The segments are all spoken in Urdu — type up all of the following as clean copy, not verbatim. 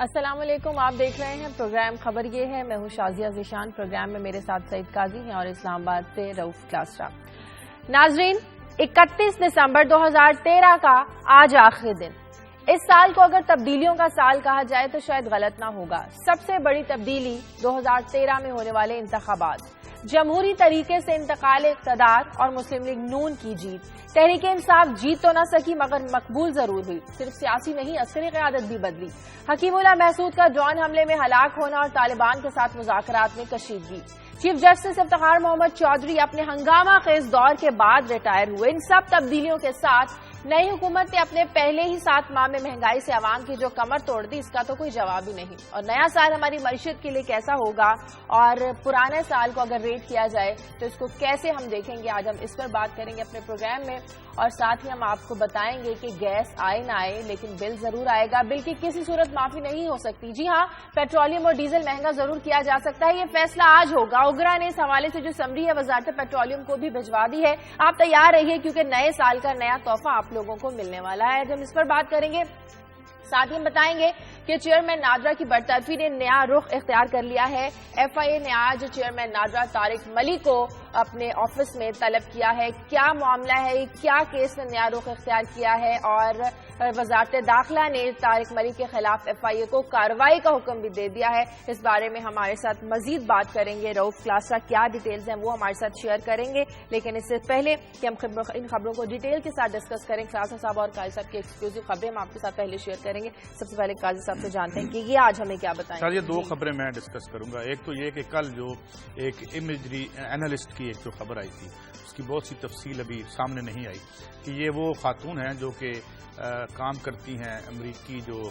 السلام علیکم، آپ دیکھ رہے ہیں پروگرام خبر یہ ہے۔ میں ہوں شازیہ ذیشان۔ پروگرام میں میرے ساتھ سعید قاضی ہیں اور اسلام آباد سے رؤف کلاسرا۔ ناظرین، 31 دسمبر 2013 کا آج آخری دن۔ اس سال کو اگر تبدیلیوں کا سال کہا جائے تو شاید غلط نہ ہوگا۔ سب سے بڑی تبدیلی 2013 میں ہونے والے انتخابات، جمہوری طریقے سے انتقال اقتدار اور مسلم لیگ نون کی جیت۔ تحریک انصاف جیت تو نہ سکی مگر مقبول ضرور ہوئی۔ صرف سیاسی نہیں، عسکری قیادت بھی بدلی۔ حکیم اللہ محسود کا ڈرون حملے میں ہلاک ہونا اور طالبان کے ساتھ مذاکرات میں کشیدگی۔ چیف جسٹس افتخار محمد چودھری اپنے ہنگامہ خیز دور کے بعد ریٹائر ہوئے۔ ان سب تبدیلیوں کے ساتھ نئی حکومت نے اپنے پہلے ہی 7 ماہ میں مہنگائی سے عوام کی جو کمر توڑ دی، اس کا تو کوئی جواب ہی نہیں۔ اور نیا سال ہماری معیشت کے لیے کیسا ہوگا اور پرانے سال کو اگر ریٹ کیا جائے تو اس کو کیسے ہم دیکھیں گے، آج ہم اس پر بات کریں گے اپنے پروگرام میں۔ اور ساتھ ہی ہم آپ کو بتائیں گے کہ گیس آئے نہ آئے لیکن بل ضرور آئے گا۔ بل کی کسی صورت معافی نہیں ہو سکتی۔ جی ہاں، پیٹرولیم اور ڈیزل مہنگا ضرور کیا جا سکتا ہے، یہ فیصلہ آج ہوگا۔ اوگرا نے اس حوالے سے جو سمری ہے وزارت پیٹرولیم کو بھی بھجوا دی ہے۔ آپ تیار رہیے کیونکہ نئے سال کا نیا تحفہ آپ لوگوں کو ملنے والا ہے۔ ہم اس پر بات کریں گے، ساتھ ہی ہم بتائیں گے کہ چیئرمین نادرا کی برطرفی نے نیا رخ اختیار کر لیا ہے۔ ایف آئی اے نے آج چیئرمین نادرا طارق ملک کو اپنے آفس میں طلب کیا ہے۔ کیا معاملہ ہے، کیا کیس نے نیا رخ اختیار کیا ہے، اور وزارت داخلہ نے طارق ملک کے خلاف ایف آئی اے کو کارروائی کا حکم بھی دے دیا ہے۔ اس بارے میں ہمارے ساتھ مزید بات کریں گے رؤف کلاسرا، کیا ڈیٹیلز ہیں وہ ہمارے ساتھ شیئر کریں گے۔ لیکن اس سے پہلے کہ ہم ان خبروں کو ڈیٹیل کے ساتھ ڈسکس کریں، کلاسرا صاحب اور قاضی صاحب کی ایکسکلوسیو خبریں ہم آپ کے ساتھ پہلے شیئر کریں گے۔ سب سے پہلے قاضی صاحب سے جانتے ہیں کہ یہ آج ہمیں کیا بتائیں گے۔ یہ 2 خبریں میں ڈسکس کروں گا۔ ایک تو یہ کہ کل جو ایک امیجری اینالسٹ کی ایک جو خبر آئی تھی، اس کی بہت سی تفصیل ابھی سامنے نہیں آئی کہ یہ وہ خاتون ہیں جو کہ کام کرتی ہیں امریکی جو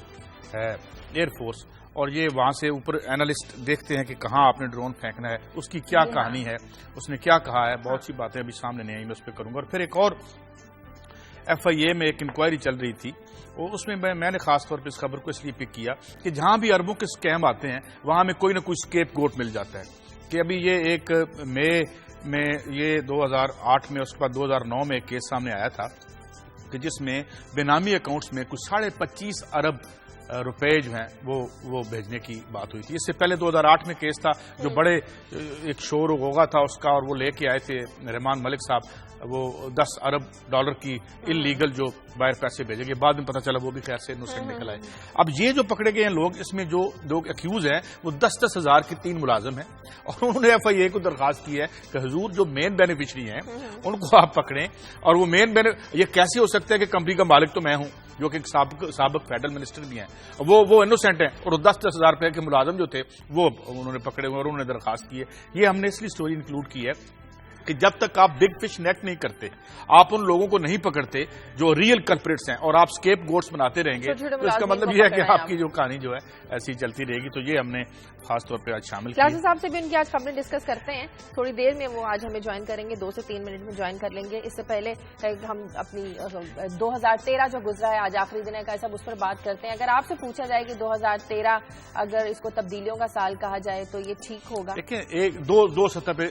ہے ایئر فورس، اور یہ وہاں سے اوپر اینالسٹ دیکھتے ہیں کہ کہاں آپ نے ڈرون پھینکنا ہے، اس کی کیا کہانی ہے، اس نے کیا کہا ہے۔ بہت سی باتیں ابھی سامنے نہیں آئی، میں اس پہ کروں گا۔ اور پھر ایک اور ایف آئی اے میں ایک انکوائری چل رہی تھی، اور اس میں میں نے خاص طور پہ اس خبر کو اس لیے پک کیا کہ جہاں بھی اربوں کے اسکیم آتے ہیں وہاں میں کوئی نہ کوئی اسکیپ گوٹ مل جاتا ہے۔ کہ ابھی یہ ایک مئی میں یہ 2008 میں، اس کے بعد 2009 میں ایک کیس سامنے آیا تھا کہ جس میں بینامی اکاؤنٹس میں کچھ 25.5 ارب روپے جو ہیں وہ بھیجنے کی بات ہوئی تھی۔ اس سے پہلے 2008 میں کیس تھا جو بڑے ایک شور و غوغا تھا اس کا، اور وہ لے کے آئے تھے رحمان ملک صاحب، وہ 10 ارب ڈالر کی انلیگل جو باہر پیسے بھیجے گئے، بعد میں پتہ چلا وہ بھی خیر سے انوسینٹ نکل آئے۔ اب یہ جو پکڑے گئے ہیں لوگ، اس میں جو لوگ ایکیوز ہیں وہ 10-10 ہزار کے 3 ملازم ہیں، اور انہوں نے ایف آئی اے کو درخواست کی ہے کہ حضور جو مین بینیفیشری ہیں ان کو آپ پکڑیں۔ اور وہ یہ کیسے ہو سکتا ہے کہ کمپنی کا مالک تو میں ہوں، جو کہ سابق فیڈرل منسٹر بھی ہیں، وہ انوسینٹ ہیں، اور 10-10 ہزار روپے کے ملازم جو تھے وہ انہوں نے پکڑے ہوئے اور انہوں نے درخواست کی ہے۔ یہ ہم نے اس لیے سٹوری انکلوڈ کی ہے کہ جب تک آپ بگ فش نیٹ نہیں کرتے، آپ ان لوگوں کو نہیں پکڑتے جو ریئل کلپریٹس ہیں، اور آپ اسکیپ گوٹس بناتے رہیں گے تو اس کا مطلب یہ ہے کہ آپ کی جو کہانی جو ہے ایسی چلتی رہے گی۔ تو یہ ہم نے خاص طور پہ آج شامل کیا۔ کلاسرا صاحب سے بھی ان کی آج خبریں ڈسکس کرتے ہیں، تھوڑی دیر میں وہ آج ہمیں جوائن کریں گے، 2 سے 3 منٹ میں جوائن کر لیں گے۔ اس سے پہلے ہم اپنی 2013 جو گزرا ہے، آج آخری دن ہے کا سب اس پر بات کرتے ہیں۔ اگر آپ سے پوچھا جائے کہ 2013 اگر اس کو تبدیلیوں کا سال کہا جائے تو یہ ٹھیک ہوگا؟ دیکھیں، دو سطح پہ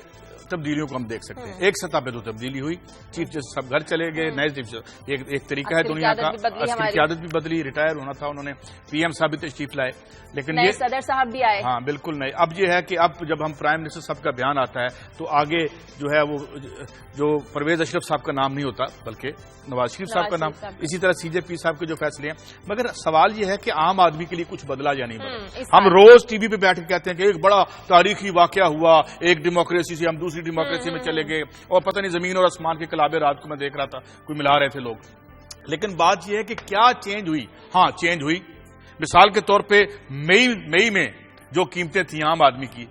تبدیلیوں کو ہم دیکھ سکتے ہیں۔ ایک سطح پہ تو تبدیلی ہوئی، چیف جسٹس سب گھر چلے گئے، نئے چیف جسٹس ایک طریقہ ہے دنیا کا، عسکری قیادت بھی بدلی، ریٹائر ہونا تھا انہوں نے، پی ایم صاحب بھی تشریف لائے، لیکن یہ صدر صاحب بھی آئے۔ ہاں بالکل نہیں۔ اب یہ ہے کہ اب جب ہم پرائم منسٹر صاحب کا بیان آتا ہے تو آگے جو ہے وہ جو پرویز اشرف صاحب کا نام نہیں ہوتا بلکہ نواز شریف صاحب کا نام، اسی طرح سی جے پی صاحب کے جو فیصلے ہیں۔ مگر سوال یہ ہے کہ عام آدمی کے لیے کچھ بدلا یا نہیں بدلا۔ ہم روز ٹی وی پہ بیٹھ کے کہتے ہیں کہ ایک بڑا تاریخی واقعہ ہوا، ایک ڈیموکریسی سے ہم دوسری ڈیموکریسی میں چلے گئے، اور پتہ نہیں زمین اور آسمان کے کلابے رات کو میں دیکھ رہا تھا کوئی ملا رہے تھے لوگ۔ لیکن بات یہ ہے کہ کیا چینج ہوئی؟ ہاں چینج ہوئی۔ مثال کے طور پہ مئی میں جو قیمتیں تھیں عام آدمی کی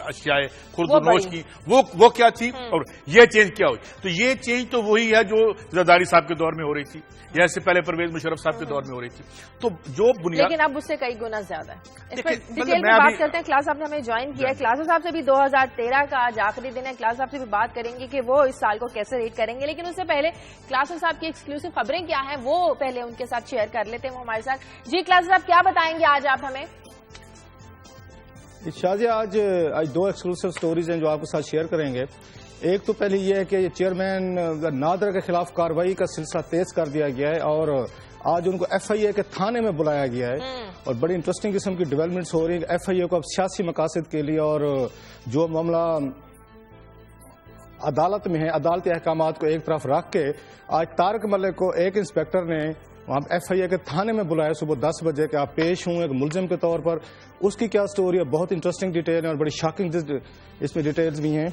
اشیاء خرد و نوش کی، وہ کیا تھی، اور یہ چینج کیا ہوئی؟ تو یہ چینج تو وہی ہے جو زرداری صاحب کے دور میں ہو رہی تھی، یا اس سے پہلے پرویز مشرف صاحب کے دور میں ہو رہی تھی۔ تو جو بنیاد، لیکن اب اس سے کئی گنا زیادہ ہے۔ اس پر ڈیٹیل میں بات کرتے ہیں۔ کلاس صاحب نے ہمیں جوائن کیا ہے، کلاس صاحب سے بھی 2013 کا آج آخری دن ہے، کلاس صاحب سے بھی بات کریں گے کہ وہ اس سال کو کیسے ریٹ کریں گے۔ لیکن اس سے پہلے کلاس صاحب کی ایکسکلوسیو خبریں کیا ہیں وہ پہلے ان کے ساتھ شیئر کر لیتے ہیں وہ ہمارے ساتھ۔ جی کلاس صاحب کیا بتائیں گے آج آپ ہمیں؟ شازیہ آج 2 ایکسکلوسیو سٹوریز ہیں جو آپ کے ساتھ شیئر کریں گے۔ ایک تو پہلے یہ ہے کہ چیئرمین نادرا کے خلاف کارروائی کا سلسلہ تیز کر دیا گیا ہے، اور آج ان کو FIA کے تھانے میں بلایا گیا ہے اور بڑی انٹرسٹنگ قسم کی ڈیولپمنٹس ہو رہی ہیں FIA کو اب سیاسی مقاصد کے لیے اور جو معاملہ عدالت میں ہے عدالتی احکامات کو ایک طرف رکھ کے آج طارق ملک کو ایک انسپیکٹر نے وہاں FIA کے تھانے میں بلایا صبح 10 بجے کہ آپ پیش ہوں ایک ملزم کے طور پر. اس کی کیا سٹوری ہے, بہت انٹرسٹنگ ڈیٹیل ہے اور بڑی شاکنگ اس میں ڈیٹیلز بھی ہیں.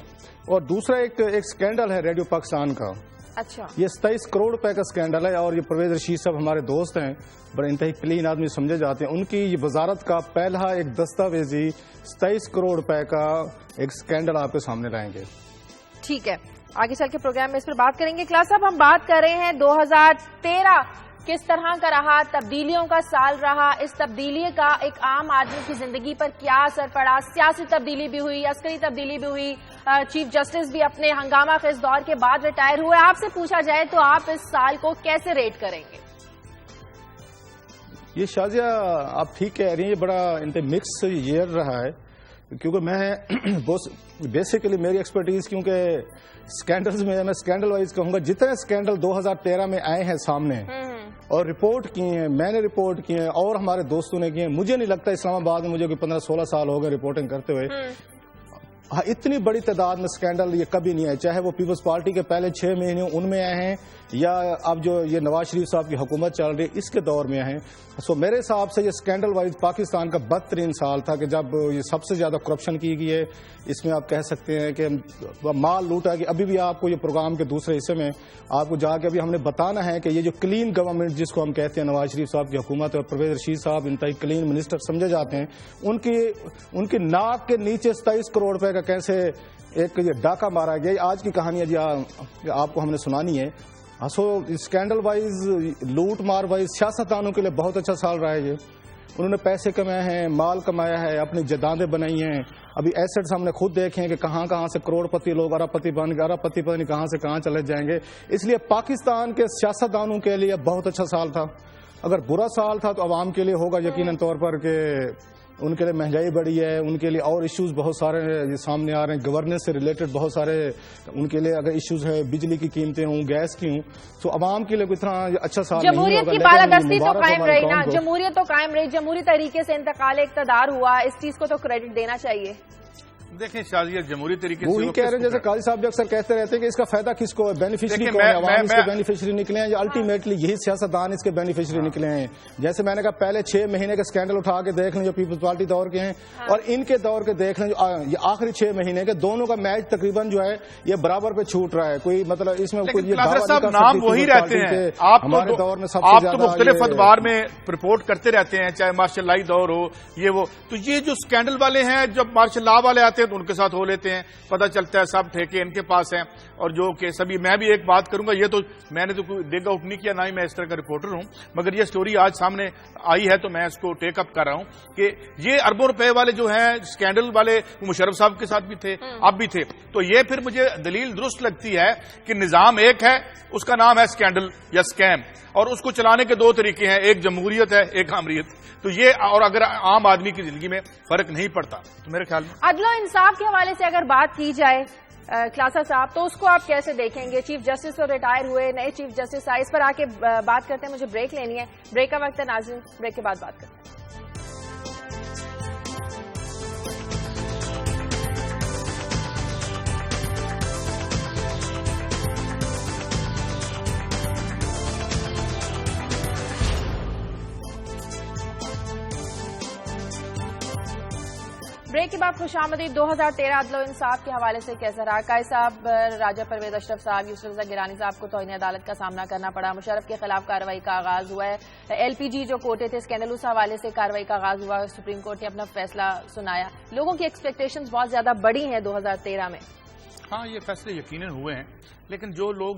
اور دوسرا ایک سکینڈل ہے ریڈیو پاکستان کا. اچھا, یہ 27 کروڑ روپے کا سکینڈل ہے اور یہ پرویز رشید صاحب ہمارے دوست ہیں, بڑے انتہائی کلین آدمی سمجھے جاتے ہیں. ان کی یہ وزارت کا پہلا ایک دستاویزی 27 کروڑ روپے کا ایک سکینڈل آپ کے سامنے لائیں گے. ٹھیک ہے, آگے چل کے پروگرام میں اس پر بات کریں گے. کلاس صاحب, ہم بات کر رہے ہیں 2013 کس طرح کا رہا, تبدیلیوں کا سال رہا. اس تبدیلی کا ایک عام آدمی کی زندگی پر کیا اثر پڑا؟ سیاسی تبدیلی بھی ہوئی, عسکری تبدیلی بھی ہوئی, چیف جسٹس بھی اپنے ہنگامہ خیز دور کے بعد ریٹائر ہوئے. آپ سے پوچھا جائے تو آپ اس سال کو کیسے ریٹ کریں گے؟ یہ شازیہ آپ ٹھیک کہہ رہی ہیں, یہ بڑا مکس ایئر رہا ہے کیونکہ میں بیسیکلی میری ایکسپرٹیز کیونکہ سکینڈلز میں سکینڈل وائز کہوں گا, جتنے سکینڈل 2013 میں آئے ہیں سامنے اور رپورٹ کیے ہیں, میں نے رپورٹ کیے ہیں اور ہمارے دوستوں نے کیے ہیں. مجھے نہیں لگتا اسلام آباد میں مجھے 15-16 سال ہو گئے رپورٹنگ کرتے ہوئے, اتنی بڑی تعداد میں سکینڈل یہ کبھی نہیں آئے, چاہے وہ پیپلز پارٹی کے پہلے 6 مہینے ان میں آئے ہیں یا اب جو یہ نواز شریف صاحب کی حکومت چل رہی ہے اس کے دور میں آئے ہیں. سو میرے حساب سے یہ سکینڈل وائز پاکستان کا بدترین سال تھا کہ جب یہ سب سے زیادہ کرپشن کی گئی ہے. اس میں آپ کہہ سکتے ہیں کہ مال لوٹا کہ ابھی بھی آپ کو یہ پروگرام کے دوسرے حصے میں آپ کو جا کے ابھی ہم نے بتانا ہے کہ یہ جو کلین گورنمنٹ جس کو ہم کہتے ہیں نواز شریف صاحب کی حکومت اور پرویز رشید صاحب انتہائی کلین منسٹر سمجھے جاتے ہیں, ان کی ناک کے نیچے 27 کروڑ روپے کا کیسے ایک یہ ڈاکہ مارا گیا. آج کی کہانی ہے جی آپ کو ہم نے سنانی ہے. سو اسکینڈل وائز لوٹ مار وائز سیاستدانوں کے لیے بہت اچھا سال رہا ہے. یہ انہوں نے پیسے کمائے ہیں, مال کمایا ہے, اپنی جائیدادیں بنائی ہیں. ابھی ایسٹس ہم نے خود دیکھے ہیں کہ کہاں کہاں سے کروڑ پتی لوگ ارب پتی بن گئے, ارب پتی پتہ نہیں کہاں سے کہاں چلے جائیں گے. اس لیے پاکستان کے سیاستدانوں کے لیے بہت اچھا سال تھا. اگر برا سال تھا تو عوام کے لیے ہوگا یقیناً طور پر کہ ان کے لیے مہنگائی بڑھی ہے, ان کے لیے اور ایشوز بہت سارے سامنے آ رہے ہیں, گورننس سے ریلیٹڈ بہت سارے ان کے لیے اگر ایشوز ہے, بجلی کی قیمتیں ہوں, گیس کی ہوں, تو عوام کے لیے اتنا اچھا سال نہیں ہوگا. جمہوریت کی بالادستی تو قائم رہی نا, جمہوریت تو قائم رہی, جمہوری طریقے سے انتقال اقتدار ہوا, اس چیز کو تو کریڈٹ دینا چاہیے. دیکھیں شازیہ, جمہوری طریقے سے وہی کہہ رہے ہیں جیسے قاضی صاحب بھی اکثر کہتے رہتے ہیں کہ اس کا فائدہ کس کو ہے, بینیفیشری کون ہے, عوام اس کے بینیفیشری نکلے ہیں یا الٹیمیٹلی یہی سیاستدان اس کے بینیفیشری نکلے ہیں. جیسے میں نے کہا پہلے 6 مہینے کے سکینڈل اٹھا کے دیکھ لیں جو پیپلز پارٹی دور کے ہیں اور ان کے دور کے دیکھ لیں جو یہ آخری 6 مہینے کے, دونوں کا میچ تقریباً جو ہے یہ برابر پہ چھوٹ رہا ہے. کوئی مطلب اس میں کوئی نام وہی رہتے ہیں. ہمارے دور میں سب آپ تو مختلف ادوار میں رپورٹ کرتے رہتے ہیں, چاہے مارشل لائی دور ہو یہ وہ, تو یہ جو سکینڈل والے ہیں جب مارشل لا والے آتے ہیں تو ان کے ساتھ ہو لیتے ہیں, پتہ چلتا ہے سب ٹھیکے ان کے پاس ہیں. اور جو کہ سبھی, میں بھی ایک بات کروں گا, یہ تو میں نے تو کوئی ڈیگ آؤٹ نہیں کیا, نہ ہی میں اس طرح کا رپورٹر ہوں, مگر یہ سٹوری آج سامنے آئی ہے تو میں اس کو ٹیک اپ کر رہا ہوں کہ یہ اربوں روپے والے جو ہیں سکینڈل والے مشرف صاحب کے ساتھ بھی تھے, اب بھی تھے. تو یہ پھر مجھے دلیل درست لگتی ہے کہ نظام ایک ہے, اس کا نام ہے سکینڈل یا سکیم, اور اس کو چلانے کے 2 طریقے ہیں, ایک جمہوریت ہے, ایک آمریت. تو یہ, اور اگر عام آدمی کی زندگی میں فرق نہیں پڑتا تو میرے خیال میں عدل و انصاف کے حوالے سے اگر بات کی جائے کلاسا صاحب, تو اس کو آپ کیسے دیکھیں گے؟ چیف جسٹس تو ریٹائر ہوئے, نئے چیف جسٹس آئے, اس پر آ کے بات کرتے ہیں. مجھے بریک لینی ہے, بریک کا وقت ہے ناظرین, بریک کے بعد بات کرتے ہیں. بریک کے بعد خوش آمدید. 2013 عدل و انصاف کے حوالے سے کیسا رہا؟ قائد صاحب, راجہ پرویز اشرف صاحب, یوسف رضا گیلانی صاحب کو توہین عدالت کا سامنا کرنا پڑا. مشرف کے خلاف کارروائی کا آغاز ہوا ہے. LPG جو کوٹے تھے اسکینڈل, اس حوالے سے کارروائی کا آغاز ہوا. سپریم کورٹ نے اپنا فیصلہ سنایا. لوگوں کی ایکسپیکٹیشنز بہت زیادہ بڑی ہیں 2013 میں. ہاں, یہ فیصلے یقیناً ہوئے ہیں, لیکن جو لوگ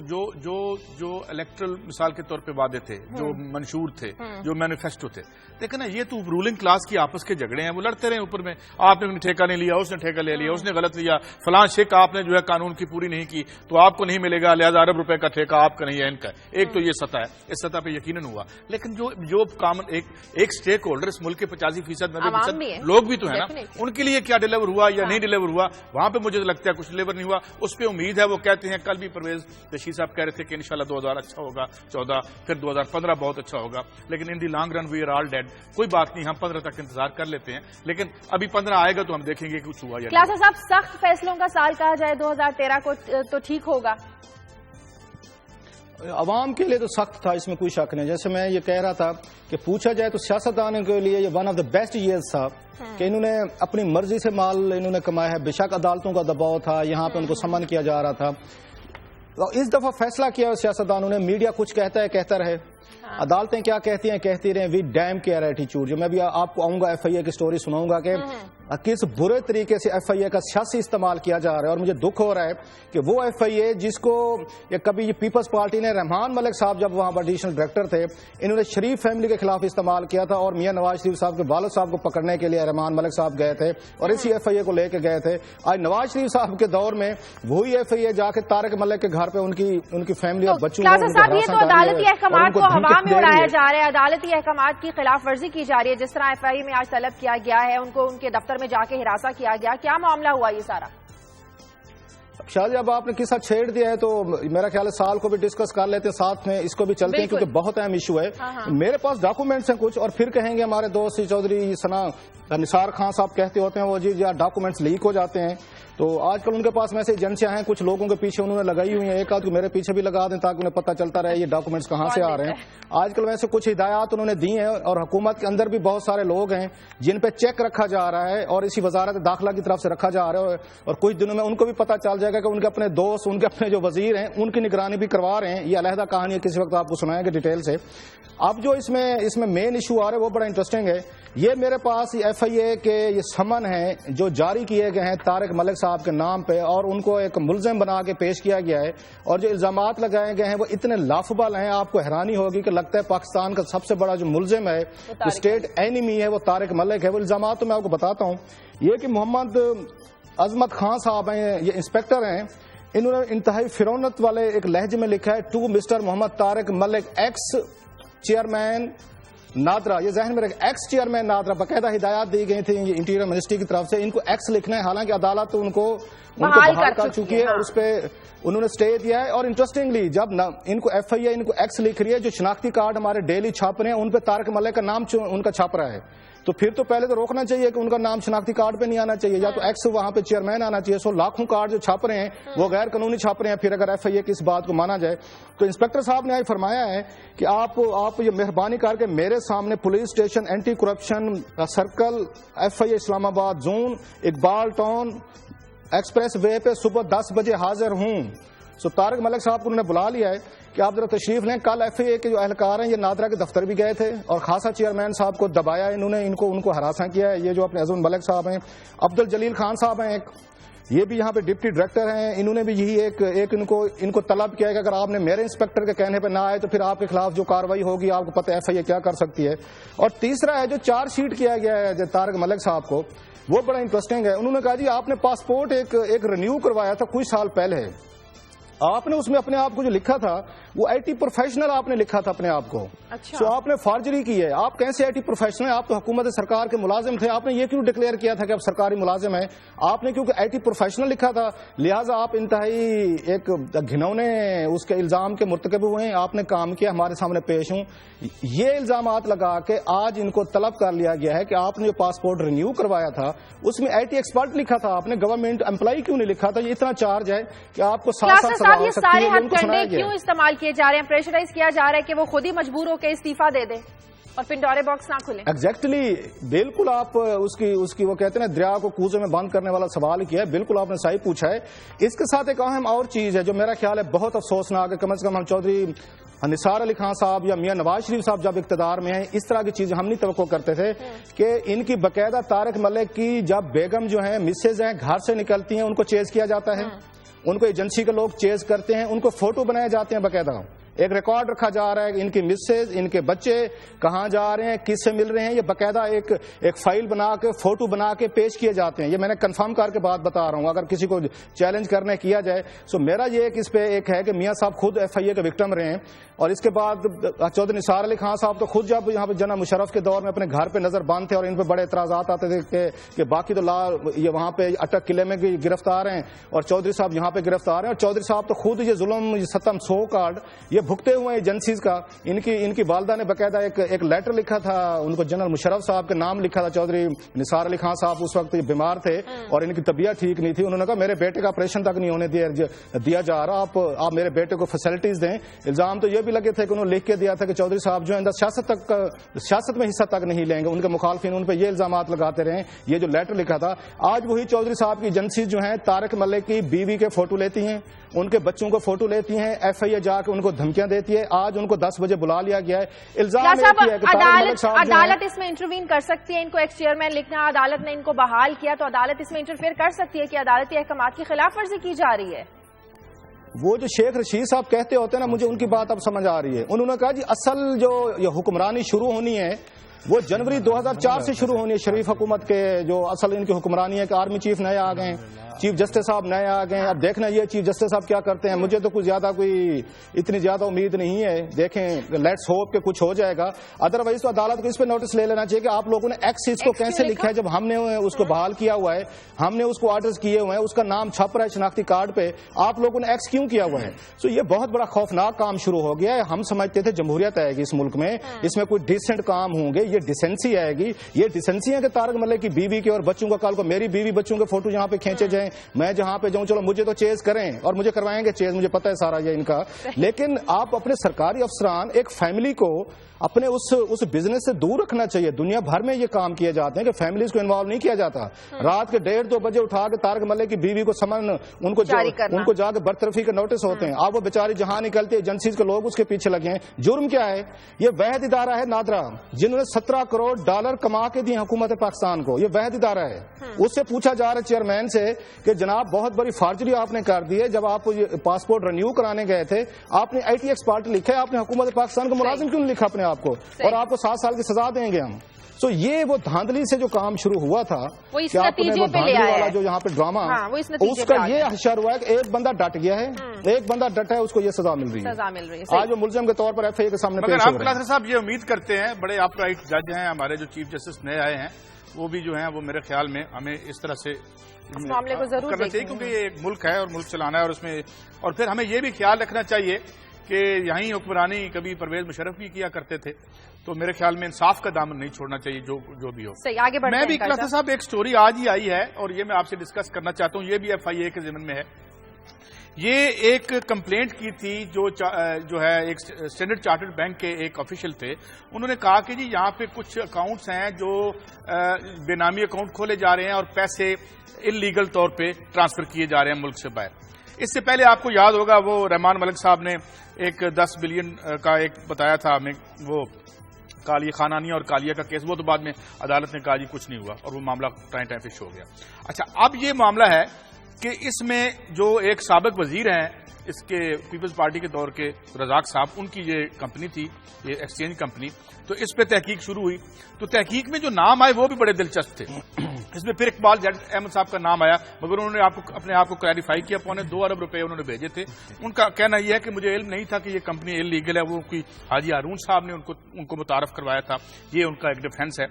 جو الیکٹرل مثال کے طور پہ وعدے تھے, جو منشور تھے, جو مینیفیسٹو تھے, دیکھیں نا, یہ تو رولنگ کلاس کی آپس کے جھگڑے ہیں, وہ لڑتے رہے اوپر میں. آپ نے ٹھیکہ نہیں لیا, اس نے ٹھیکہ لے لیا, اس نے غلط لیا, فلاں شک آپ نے جو ہے قانون کی پوری نہیں کی تو آپ کو نہیں ملے گا, لہذا ارب روپے کا ٹھیکہ آپ کا نہیں ہے, ان کا. ایک تو یہ سطح ہے, اس سطح پہ یقیناً ہوا. لیکن جو کامن ایک اسٹیک ہولڈر اس ملک کے 85% 90% لوگ بھی تو ہیں نا, ان کے لیے کیا ڈیلیور ہوا یا نہیں ڈیلیور ہوا, وہاں پہ مجھے لگتا ہے کچھ ڈیلیور نہیں ہوا. اس پہ امید ہے, وہ کہتے ہیں کل بھی پرویز رشید صاحب کہہ رہے تھے کہ انشاءاللہ 2000 اچھا ہوگا 14 پھر 2015 بہت اچھا ہوگا, لیکن in the long run we are all dead. کوئی بات نہیں, ہم 15 تک انتظار کر لیتے ہیں, لیکن ابھی 15 آئے گا تو ہم دیکھیں گے کچھ ہوا یا نہیں. کلاسا صاحب سخت فیصلوں کا سال کہا جائے 2013 کو تو ٹھیک ہوگا؟ عوام کے لیے تو سخت تھا, اس میں کوئی شک نہیں. جیسے میں یہ کہہ رہا تھا کہ پوچھا جائے تو سیاستدانوں کے لیے یہ one of the best years تھا کہ انہوں نے اپنی مرضی سے مال انہوں نے کمایا ہے. بے شک عدالتوں کا دباؤ تھا, یہاں پہ ان کو سمن کیا جا رہا تھا. اس دفعہ فیصلہ کیا سیاستدانوں نے, میڈیا کچھ کہتا ہے کہتا رہے, عدالتیں کیا کہتی ہیں کہتی رہے. وی ڈیم کیئر ایٹیچیوڈ. جو میں بھی آپ کو آؤں گا ایف آئی اے کی سٹوری سناؤں گا کہ کس برے طریقے سے ایف آئی اے کا سیاسی استعمال کیا جا رہا ہے. اور مجھے دکھ ہو رہا ہے کہ وہ ایف آئی اے جس کو کبھی پیپلز پارٹی نے رحمان ملک صاحب جب وہاں ایڈیشنل ڈائریکٹر تھے, انہوں نے شریف فیملی کے خلاف استعمال کیا تھا, اور میاں نواز شریف صاحب کے والد صاحب کو پکڑنے کے لیے رحمان ملک صاحب گئے تھے اور اسی ایف آئی اے کو لے کے گئے تھے. آج نواز شریف صاحب کے دور میں وہی ایف آئی اے جا کے طارق ملک کے گھر پہ ان کی فیملی اور بچوں کو عدالتی احکامات کو ہوا میں اڑایا جا رہا ہے, عدالتی احکامات کی خلاف ورزی کی جا رہی ہے. جس طرح ایف آئی اے میں آج طلب کیا گیا ہے, ان کو ان کے دفتر میں جا کے ہراساں کیا گیا, کیا معاملہ ہوا یہ سارا؟ شاہ جی اب آپ نے قصہ چھیڑ دیا ہے تو میرا خیال ہے سال کو بھی ڈسکس کر لیتے ہیں, ساتھ میں اس کو بھی چلتے ہیں کیونکہ بہت اہم ایشو ہے. میرے پاس ڈاکومنٹس ہیں کچھ, اور پھر کہیں گے ہمارے دوست چودھری ثنا نثار خان صاحب کہتے ہوتے ہیں وہ جی ڈاکومنٹس لیک ہو جاتے ہیں. تو آج کل ان کے پاس میسج ایجنسیاں ہیں, کچھ لوگوں کے پیچھے انہوں نے لگائی ہوئی ہیں, ایک آدھ کو میرے پیچھے بھی لگا دیں تاکہ انہیں پتہ چلتا رہے یہ ڈاکومنٹس کہاں سے آ رہے ہیں. آج کل ویسے کچھ ہدایات انہوں نے دی ہیں, اور حکومت کے اندر بھی بہت سارے لوگ ہیں جن پہ چیک رکھا جا رہا ہے, اور اسی وزارت داخلہ کی طرف سے رکھا جا رہا ہے, اور کچھ دنوں میں ان کو بھی پتہ چل جائے گا کہ ان کے اپنے دوست, ان کے اپنے جو وزیر ہیں, ان کی نگرانی بھی کروا رہے ہیں. یہ علیحدہ کہانی ہے, کسی وقت آپ کو سنائیں گے ڈیٹیل سے. اب جو اس میں مین ایشو آ رہا ہے وہ بڑا انٹرسٹنگ ہے. یہ میرے پاس ایف آئی اے کے یہ سمن ہیں جو جاری کیے گئے ہیں طارق ملک صاحب کے نام پہ, اور ان کو ایک ملزم بنا کے پیش کیا گیا ہے, اور جو الزامات لگائے گئے ہیں وہ اتنے لافبل ہیں آپ کو حیرانی ہوگی کہ لگتا ہے پاکستان کا سب سے بڑا جو ملزم ہے, جو اسٹیٹ اینیمی ہے, وہ طارق ملک ہے. وہ الزامات تو میں آپ کو بتاتا ہوں. یہ کہ محمد عظمت خان صاحب ہیں, یہ انسپیکٹر ہیں, انہوں نے انتہائی فرونت والے ایک لہجے میں لکھا ہے to mister Muhammad Tariq Malik ex chairman NADRA. یہ ذہن میں رکھیں, ایکس چیئرمین نادرا. باقاعدہ ہدایات دی گئی تھیں انٹیریئر منسٹری کی طرف سے, ان کو ایکس لکھنا ہے, حالانکہ عدالت ان کو بحال کر چکی ہے اور اس پہ انہوں نے اسٹے دیا ہے. اور انٹرسٹنگلی جب ان کو ایف آئی اے ان کو ایکس لکھ رہی ہے, جو شناختی کارڈ ہمارے ڈیلی چھاپ رہے ہیں ان پہ طارق ملک کا نام ان کا چھاپ رہا ہے, تو پھر تو پہلے تو روکنا چاہیے کہ ان کا نام شناختی کارڈ پہ نہیں آنا چاہیے, یا تو ایکس وہاں پہ چیئرمین آنا چاہیے. سو لاکھوں کارڈ جو چھاپ رہے ہیں وہ غیر قانونی چھاپ رہے ہیں. پھر اگر ایف آئی اے کی اس بات کو مانا جائے تو انسپیکٹر صاحب نے آج فرمایا ہے کہ آپ یہ مہربانی کر کے میرے سامنے police station anti corruption circle F I A Islamabad zone Iqbal town expressway پہ صبح 10 بجے حاضر ہوں. سو طارق ملک صاحب کو انہوں نے بلا لیا ہے کہ آپ ذرا تشریف لیں. کل ایف اے کے جو اہلکار ہیں یہ نادرا کے دفتر بھی گئے تھے اور خاصا چیئرمین صاحب کو دبایا, انہوں نے ان کو ہراساں کیا ہے. یہ جو اپنے عظمت ملک صاحب ہیں, عبد الجلیل خان صاحب ہیں ایک, یہ بھی یہاں پہ ڈپٹی ڈائریکٹر ہیں, انہوں نے بھی یہی ایک ان کو طلب کیا ہے کہ اگر آپ نے میرے انسپیکٹر کے کہنے پہ نہ آئے تو پھر آپ کے خلاف جو کاروائی ہوگی آپ کو پتہ ایف آئی اے کیا کر سکتی ہے. اور تیسرا ہے جو چارج شیٹ کیا گیا ہے طارق ملک صاحب کو, وہ بڑا انٹرسٹنگ ہے. انہوں نے کہا جی آپ نے پاسپورٹ ایک رینیو کروایا تھا کچھ سال پہلے, آپ نے اس میں اپنے آپ کو جو لکھا تھا وہ آئی ٹی پروفیشنل آپ نے لکھا تھا اپنے آپ کو. سو آپ نے فارجری کی ہے. آپ کیسے آئی ٹی پروفیشنل ہیں, آپ تو حکومت سرکار کے ملازم تھے, آپ نے یہ کیوں ڈکلیئر کیا تھا کہ آپ سرکاری ملازم ہیں؟ آپ نے کیونکہ آئی ٹی پروفیشنل لکھا تھا لہٰذا آپ انتہائی ایک گھنونے اس کے الزام کے مرتکب ہوئے ہیں. آپ نے کام کیا, ہمارے سامنے پیش ہوں. یہ الزامات لگا کے آج ان کو طلب کر لیا گیا ہے کہ آپ نے جو پاسپورٹ رینیو کروایا تھا اس میں آئی ٹی ایکسپرٹ لکھا تھا, آپ نے گورنمنٹ امپلائی کیوں نہیں لکھا تھا؟ یہ اتنا چارج ہے کہ آپ کو 7 سال سزا ہو سکتی ہے. ان کو سنایا گیا کیوں استعمال کیے جا رہے ہیں, پریشرائز کیا جا رہا ہے کہ وہ خود ہی مجبور ہو کے استعفیٰ دے دیں اور پنڈورے باکس نہ کھلے. ایگزیکٹلی بالکل آپ اس کی وہ کہتے ہیں دریا کو کوزے میں بند کرنے والا سوال کیا ہے, بالکل آپ نے صحیح پوچھا ہے. اس کے ساتھ ایک اہم اور چیز ہے جو میرا خیال ہے بہت افسوسناک ہے, کم از کم ہم چودھری نثار علی خان صاحب یا میاں نواز شریف صاحب جب اقتدار میں ہیں اس طرح کی چیزیں ہم نہیں توقع کرتے تھے کہ ان کی باقاعدہ طارق ملک کی جب بیگم جو ہیں مسز ہیں گھر سے نکلتی ہیں ان کو چیز کیا جاتا ہے, ان کو ایجنسی کے لوگ چیز کرتے ہیں, ان کو فوٹو بنائے جاتے ہیں باقاعدہ ایک ریکارڈ رکھا جا رہا ہے کہ ان کی مسز ان کے بچے کہاں جا رہے ہیں, کس سے مل رہے ہیں, یہ باقاعدہ ایک فائل بنا کے فوٹو بنا کے پیش کیے جاتے ہیں. یہ میں نے کنفرم کر کے بات بتا رہا ہوں, اگر کسی کو چیلنج کرنے کیا جائے. سو میرا یہ اس پہ ایک ہے کہ میاں صاحب خود FIA کے وکٹم رہے ہیں, اور اس کے بعد چودھری نثار علی خان صاحب تو خود جب یہاں پہ جنرل مشرف کے دور میں اپنے گھر پہ نظر بند تھے اور ان پہ بڑے اعتراضات آتے تھے کہ باقی تو یہ وہاں پہ اٹک قلعے میں گرفتار ہیں اور چودھری صاحب یہاں پہ گرفتار ہیں, اور چودھری صاحب تو خود یہ ظلم یہ ستم سو کارڈ یہ بھگتے ہوئے ہیں ایجنسیز کا. ان کی والدہ نے باقاعدہ ایک لیٹر لکھا تھا, ان کو جنرل مشرف صاحب کے نام لکھا تھا. چودھری نثار علی خان صاحب اس وقت بیمار تھے اور ان کی طبیعت ٹھیک نہیں تھی. انہوں نے کہا میرے بیٹے کا آپریشن تک نہیں ہونے دیا جا رہا, آپ میرے بیٹے کو فیسلٹیز دیں. الزام تو یہ بھی لگے تھے کہ انہوں نے لکھ کے دیا تھا کہ چودھری صاحب جو ہے سیاست میں حصہ تک نہیں لیں گے. ان کے مخالفین ان پہ یہ الزامات لگاتے رہے. یہ جو لیٹر لکھا تھا, آج وہی چودھری صاحب کی ایجنسیز جو ہیں طارق ملک کی بیوی کے فوٹو لیتی ہیں, ان کے بچوں کو فوٹو لیتی ہیں, FIA جا کے ان کو دھمکیاں دیتی ہے. آج ان کو 10 بجے بلا لیا گیا ہے. الزام عدالت اس میں انٹروین کر سکتی ہے. ان کو ایکس چیئرمین لکھنا, عدالت نے ان کو بحال کیا تو عدالت اس میں انٹرفیئر کر سکتی ہے کہ عدالتی احکامات کی خلاف ورزی کی جا رہی ہے. وہ جو شیخ رشید صاحب کہتے ہوتے ہیں نا, مجھے ان کی بات اب سمجھ آ رہی ہے. انہوں نے کہا جی اصل جو یہ حکمرانی شروع ہونی ہے وہ جنوری 2004 سے شروع ہونی ہے. شریف حکومت کے جو اصل ان کی حکمرانی ہے کہ آرمی چیف نئے آ گئے ہیں, چیف جسٹس صاحب نئے آ گئے ہیں. اب دیکھنا یہ چیف جسٹس صاحب کیا کرتے ہیں. مجھے تو اتنی زیادہ امید نہیں ہے. دیکھیں, لیٹس ہوپ کہ کچھ ہو جائے گا. ادروائز تو عدالت کو اس پہ نوٹس لے لینا چاہیے کہ آپ لوگوں نے ایکس اس کو کیسے لکھا ہے جب ہم نے اس کو بحال کیا ہوا ہے, ہم نے اس کو آرڈرز کیے ہوئے ہیں, اس کا نام چھپ رہا ہے شناختی کارڈ پہ, آپ لوگوں نے ایکس کیوں کیا ہوا ہے. سو یہ بہت بڑا خوفناک کام شروع ہو گیا ہے. ہم سمجھتے تھے جمہوریت آئے گی اس ملک میں, اس میں کوئی ڈیسنٹ کام ہوں گے, یہ ڈیسنسی آئے گی. یہ ڈیسنسی ہے کہ طارق ملک کی بیوی کے اور بچوں کا کال کو میری بیوی بچوں کے فوٹو یہاں پہ کھینچے جائیں, میں جہاں پہ جاؤں چلو مجھے تو چیز کریں اور مجھے کروائیں گے چیز, مجھے پتہ ہے سارا یہ ان کا. لیکن آپ اپنے سرکاری افسران ایک فیملی کو اپنے اس بزنس سے دور رکھنا چاہیے. دنیا بھر میں یہ کام کیے جاتے ہیں کہ فیملیز کو انوالو نہیں کیا جاتا. رات کے 1:30-2 بجے اٹھا کے طارق ملک کی بیوی کو سمن ان کو جا کے برطرفی کے نوٹس ہوتے ہیں. آپ وہ بیچاری جہاں نکلتے ایجنسیز کے لوگ اس کے پیچھے لگے ہیں. جرم کیا ہے؟ یہ واحد ادارہ ہے نادرا جنہوں نے $17 کروڑ کما کے دیے حکومت پاکستان کو. یہ واحد ادارہ ہے. اس سے پوچھا جا رہا ہے چیئرمین سے کہ جناب بہت بڑی فارجری آپ نے کر دی ہے. جب آپ پاسپورٹ رینیو کرانے گئے تھے آپ نے IT ایکسپرٹ لکھا ہے, آپ نے حکومت پاکستان کو ملازم کیوں نہیں لکھا اپنے آپ کو, اور آپ کو 7 سال کی سزا دیں گے ہم. سو یہ وہ دھاندلی سے جو کام شروع ہوا تھا کہ آپ نے وہ دھاندلی والا جو یہاں پہ ڈرامہ اس کا یہ حشر ہوا ہے کہ ایک بندہ ڈٹ گیا ہے, ایک بندہ ڈٹا ہے, اس کو یہ سزا مل رہی ہے. آج وہ ملزم کے طور پر FIA کے سامنے پیش ہو رہے ہیں. مگر آپ صاحب یہ امید کرتے ہیں, بڑے اپ رائٹ جج ہیں ہمارے جو چیف جسٹس نئے آئے ہیں, وہ بھی جو ہیں وہ میرے خیال میں ہمیں اس طرح سے معاملے کو ضرور کرنا چاہیے, کیونکہ یہ ایک ملک ہے اور ملک چلانا ہے, اور اس میں اور پھر ہمیں یہ بھی خیال رکھنا چاہیے کہ یہیں حکمرانی کبھی پرویز مشرف بھی کیا کرتے تھے, تو میرے خیال میں انصاف کا دامن نہیں چھوڑنا چاہیے جو بھی ہو. میں بھی کلاس صاحب ایک سٹوری آج ہی آئی ہے اور یہ میں آپ سے ڈسکس کرنا چاہتا ہوں. یہ بھی FIA کے ضمن میں ہے. یہ ایک کمپلینٹ کی تھی جو ہے ایک اسٹینڈرڈ چارٹرڈ بینک کے ایک آفیشل تھے. انہوں نے کہا کہ جی یہاں پہ کچھ اکاؤنٹس ہیں جو بے نامی اکاؤنٹ کھولے جا رہے ہیں اور پیسے انلیگل طور پہ ٹرانسفر کیے جا رہے ہیں ملک سے باہر. اس سے پہلے آپ کو یاد ہوگا وہ رحمان ملک صاحب نے ایک 10 بلین کا ایک بتایا تھا ہمیں, وہ کالیہ خانانی اور کالیہ کا کیس. وہ تو بعد میں عدالت نے کہا جی کچھ نہیں ہوا اور وہ معاملہ ٹائم فش ہو گیا. اچھا, اب یہ معاملہ ہے کہ اس میں جو ایک سابق وزیر ہیں اس کے پیپلز پارٹی کے دور کے رزاق صاحب, ان کی یہ کمپنی تھی, یہ ایکسچینج کمپنی, تو اس پہ تحقیق شروع ہوئی. تو تحقیق میں جو نام آئے وہ بھی بڑے دلچسپ تھے. اس میں پھر اقبال جٹ احمد صاحب کا نام آیا, مگر انہوں نے اپنے آپ کو کلیریفائی کیا. $2 ارب انہوں نے بھیجے تھے. ان کا کہنا یہ ہے کہ مجھے علم نہیں تھا کہ یہ کمپنی انلیگل ہے. وہ کوئی حاجی ہارون صاحب نے ان کو متعارف کروایا تھا. یہ ان کا ایک ڈیفینس ہے.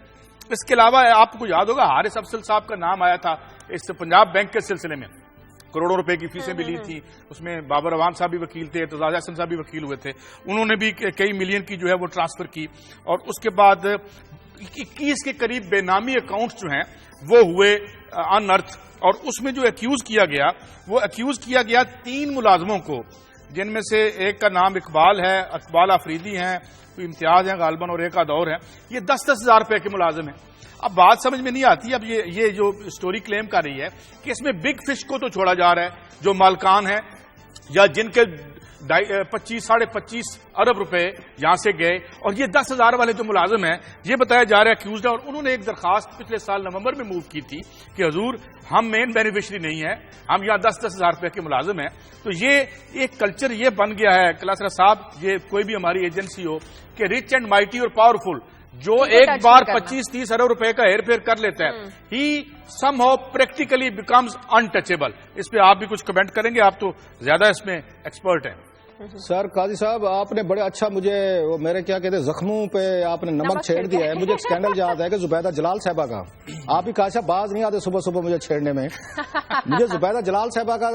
اس کے علاوہ آپ کو یاد ہوگا حارث افضل صاحب کا نام آیا تھا اس پنجاب بینک کے سلسلے میں. کروڑوں روپے کی فیسیں بھی لی تھی. اس میں بابر روان صاحب بھی وکیل تھے, اعتزاز احسن صاحب بھی وکیل ہوئے تھے. انہوں نے بھی کئی ملین کی جو ہے وہ ٹرانسفر کی. اور اس کے بعد 21 کے قریب بے نامی اکاؤنٹس جو ہیں وہ ہوئے ان ارتھ. اور اس میں جو ایکیوز کیا گیا وہ ایکیوز کیا گیا 3 ملازموں کو, جن میں سے ایک کا نام اقبال ہے, اقبال آفریدی ہیں, کوئی امتیاز ہیں غالباً, اور ایک آدھ اور ہیں. یہ 10-10 ہزار روپے کے ملازم ہیں. اب بات سمجھ میں نہیں آتی. اب یہ جو سٹوری کلیم کر رہی ہے کہ اس میں بگ فش کو تو چھوڑا جا رہا ہے جو مالکان ہیں یا جن کے 25-25.5 ارب روپے یہاں سے گئے. اور یہ 10,000 والے جو ملازم ہیں یہ بتایا جا رہا ہے ایکیوزڈ ہے, اور انہوں نے ایک درخواست پچھلے سال نومبر میں موو کی تھی کہ حضور ہم مین بینیفیشری نہیں ہیں, ہم یہاں 10,000 روپے کے ملازم ہیں. تو یہ ایک کلچر یہ بن گیا ہے کلاسرا صاحب, یہ کوئی بھی ہماری ایجنسی ہو کہ رچ اینڈ مائٹی اور پاورفل جو ایک بار 25-30 ارب روپے کا ہیر پھیر کر لیتا ہے, ہی سم ہاؤ پریکٹیکلی بیکمز انٹچیبل. اس پہ آپ بھی کچھ کمنٹ کریں گے, آپ تو زیادہ اس میں ایکسپرٹ ہیں. سر قاضی صاحب آپ نے بڑے اچھا مجھے وہ میرے کیا کہتے ہیں زخموں پہ آپ نے نمک چھیڑ دیا ہے. مجھے ایک اسکینڈل یاد ہے کہ زبیدہ جلال صاحبہ کا, آپ بھی کاشا باز نہیں آتے صبح صبح مجھے چھیڑنے میں. مجھے زبیدہ جلال صاحبہ کا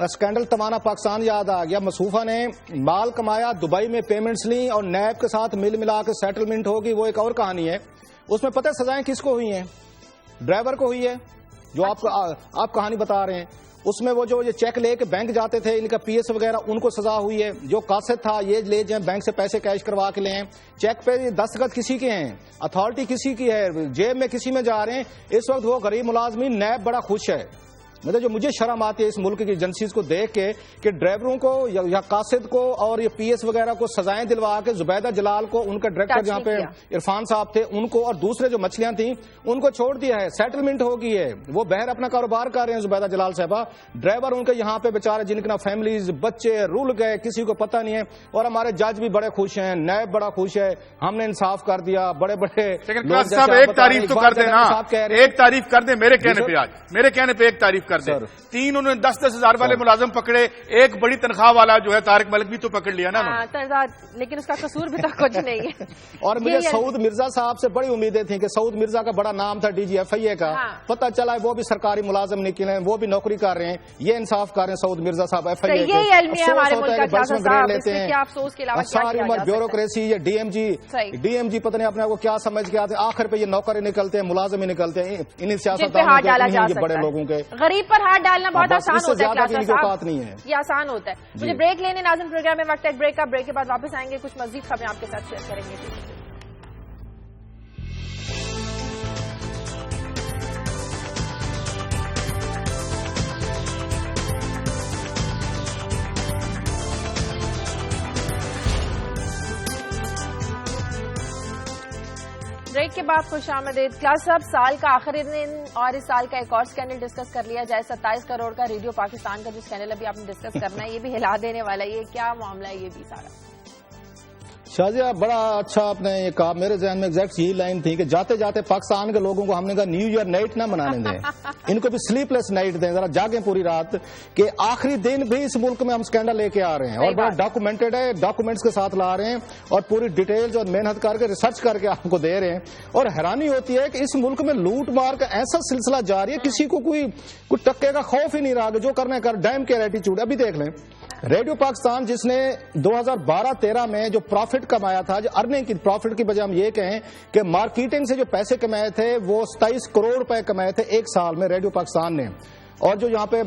اسکینڈل تمانا پاکستان یاد آ گیا. مصوفہ نے مال کمایا, دبئی میں پیمنٹس لی اور نیب کے ساتھ مل ملا کے سیٹلمنٹ ہوگی, وہ ایک اور کہانی ہے. اس میں پتہ سزائیں کس کو ہوئی ہیں؟ ڈرائیور کو ہوئی ہے جو آپ کہانی بتا رہے ہیں. اس میں وہ جو یہ چیک لے کے بینک جاتے تھے, ان کا پی ایس وغیرہ, ان کو سزا ہوئی ہے. جو قاصد تھا یہ لے جائیں بینک سے پیسے کیش کروا کے لیں, چیک پہ دستخط کسی کے ہیں, اتھارٹی کسی کی ہے, جیب میں کسی میں جا رہے ہیں. اس وقت وہ غریب ملازمین نیب بڑا خوش ہے. مطلب جو مجھے شرم آتی ہے اس ملک کی ایجنسیز کو دیکھ کے کہ ڈرائیوروں کو یا قاصد کو اور یہ پی ایس وغیرہ کو سزائیں دلوا کے زبیدہ جلال کو, ان کا ڈائریکٹر جہاں پہ عرفان صاحب تھے ان کو, اور دوسرے جو مچھلیاں تھیں ان کو چھوڑ دیا ہے. سیٹلمنٹ ہو گئی ہے, وہ بہر اپنا کاروبار کر رہے ہیں زبیدہ جلال صاحبہ. ڈرائیور ان کے یہاں پہ بیچارے جن کے فیملیز بچے رول گئے, کسی کو پتہ نہیں ہے. اور ہمارے جج بھی بڑے خوش ہیں, نیب بڑا خوش ہے, ہم نے انصاف کر دیا. بڑے بڑے صاحب ایک تعریف تو کر دیں نا, ایک تعریف کر دیں میرے کہنے پہ, آج میرے کہنے پہ ایک تعریف کر دیں. انہوں نے 10,000 والے ملازم پکڑے, ایک بڑی تنخواہ والا جو ہے طارق ملک بھی تو پکڑ لیا نا, لیکن اس کا قصور بھی تو کچھ نہیں ہے. اور مجھے سعود مرزا صاحب سے بڑی امیدیں تھیں کہ سعود مرزا کا بڑا نام تھا ڈی جی ایف آئی اے کا, پتہ چلا وہ بھی سرکاری ملازم نکلے ہیں, وہ بھی نوکری کر رہے ہیں. یہ انصاف کر رہے ہیں سعود مرزا صاحب ایف آئی اے کے. ساری عمر بیوروکریسی, یہ ڈی ایم جی پتہ نہیں اپنے کو کیا سمجھ کے آتے, آخر پہ یہ نوکر ہی نکلتے ہیں, ملازم ہی نکلتے ہیں. انہیں سیاستدانوں کے بڑے لوگوں کے غریب پر ہاتھ ڈالنا بہت آسان ہوتا ہے, یہ آسان ہوتا ہے. مجھے بریک لینے ناظرین پروگرام میں وقت ہے بریک کا. بریک کے بعد واپس آئیں گے, کچھ مزید خبریں آپ کے ساتھ شیئر کریں گے. بریک کے بعد خوش آمدید. کلاس صاحب سال کا آخری دن اور اس سال کا ایک اور اسکینڈل ڈسکس کر لیا جائے. 27 کروڑ کا ریڈیو پاکستان کا جو اسکینڈل ابھی آپ نے ڈسکس کرنا ہے, یہ بھی ہلا دینے والا ہے. یہ کیا معاملہ ہے یہ بھی سارا؟ شازیہ بڑا اچھا آپ نے یہ کہا, میرے ذہن میں ایگزیکٹ یہی لائن تھی کہ جاتے جاتے پاکستان کے لوگوں کو ہم نے کہا نیو ایئر نائٹ نہ منانے دیں, ان کو بھی سلیپ لیس نائٹ دیں, ذرا جاگیں پوری رات کہ آخری دن بھی اس ملک میں ہم اسکینڈل لے کے آ رہے ہیں. اور بڑا ڈاکومنٹڈ ہے, ڈاکومنٹس کے ساتھ لا رہے ہیں اور پوری ڈیٹیلز اور محنت کر کے ریسرچ کر کے آپ کو دے رہے ہیں. اور حیرانی ہوتی ہے کہ اس ملک میں لوٹ مار کا ایسا سلسلہ جاری ہے, کسی کو کوئی ٹکے کا خوف ہی نہیں رہا کہ جو کرنا کر, ڈیم کے ایٹیچیوڈ. ابھی دیکھ لیں ریڈیو پاکستان جس نے 2012-13 میں جو پروفٹ کمایا تھا, جو ارننگ کی پروفٹ کی بجائے ہم یہ کہیں کہ مارکیٹنگ سے جو پیسے کمائے تھے وہ 27 کروڑ روپے کمائے تھے ایک سال میں ریڈیو پاکستان نے. اور جو یہاں پہ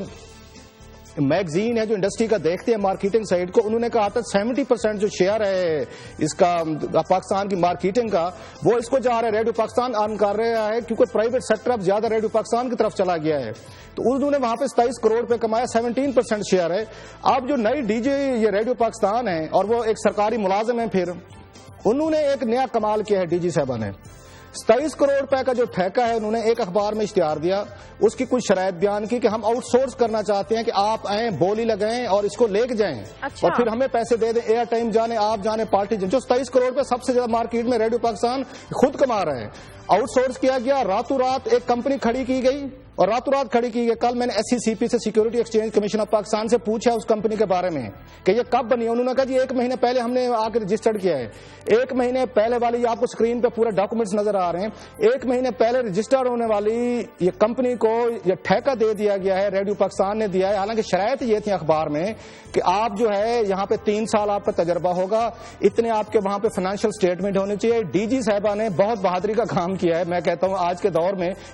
میگزین ہے جو انڈسٹری کا دیکھتے ہیں مارکیٹنگ سائڈ کو, انہوں نے کہا تھا 70% جو شیئر ہے اس کا پاکستان کی مارکیٹنگ کا, وہ اس کو جا رہا ہے ریڈیو پاکستان ارن کر رہا ہے, کیونکہ پرائیویٹ سیکٹر اب زیادہ ریڈیو پاکستان کی طرف چلا گیا ہے. تو انہوں نے وہاں پہ 27 کروڑ پہ کمایا, 17% شیئر ہے. اب جو نئی ڈی جے یہ ریڈیو پاکستان ہے اور وہ ایک سرکاری ملازم ہیں, پھر انہوں نے ایک نیا کمال کیا ہے ڈی جی صاحبہ نے. 27 کروڑ روپے کا جو ٹھیکہ ہے انہوں نے ایک اخبار میں اشتہار دیا, اس کی کچھ شرائط بیان کی کہ ہم آؤٹ سورس کرنا چاہتے ہیں کہ آپ آئیں, بولی لگائیں اور اس کو لے کے جائیں, اور پھر ہمیں پیسے دے دیں, ایئر ٹائم جانے, آپ جانے, پارٹی جانے. جو 27 کروڑ روپے سب سے زیادہ مارکیٹ میں ریڈیو پاکستان خود کما رہے ہیں. آؤٹ سورس کیا گیا, راتوں رات ایک کمپنی کھڑی کی گئی, اور راتوں رات کھڑی کی گئی. کل میں نے ایس سی سی پی سے security exchange commission of Pakistan سے پوچھا اس کمپنی کے بارے میں کہ یہ کب بنی ہے. انہوں نے کہا جی 1 مہینے پہلے ہم نے آ کے رجسٹرڈ کیا ہے. 1 مہینے پہلے والی آپ کو اسکرین پہ پورے ڈاکومنٹس نظر آ رہے ہیں. 1 مہینے پہلے رجسٹرڈ ہونے والی یہ کمپنی کو یہ ٹھیکہ دے دیا گیا ہے, ریڈیو پاکستان نے دیا ہے. حالانکہ شرائط یہ تھی اخبار میں کہ آپ جو ہے یہاں پہ 3 سال آپ کا تجربہ ہوگا, اتنے آپ کے وہاں پہ فائنینشیل اسٹیٹمنٹ ہونے چاہیے. ڈی جی صاحبہ نے بہت بہادری کا کام کیا ہے. میں کہتا ہوں آج کے دور میں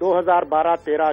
2012-13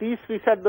30%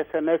SMS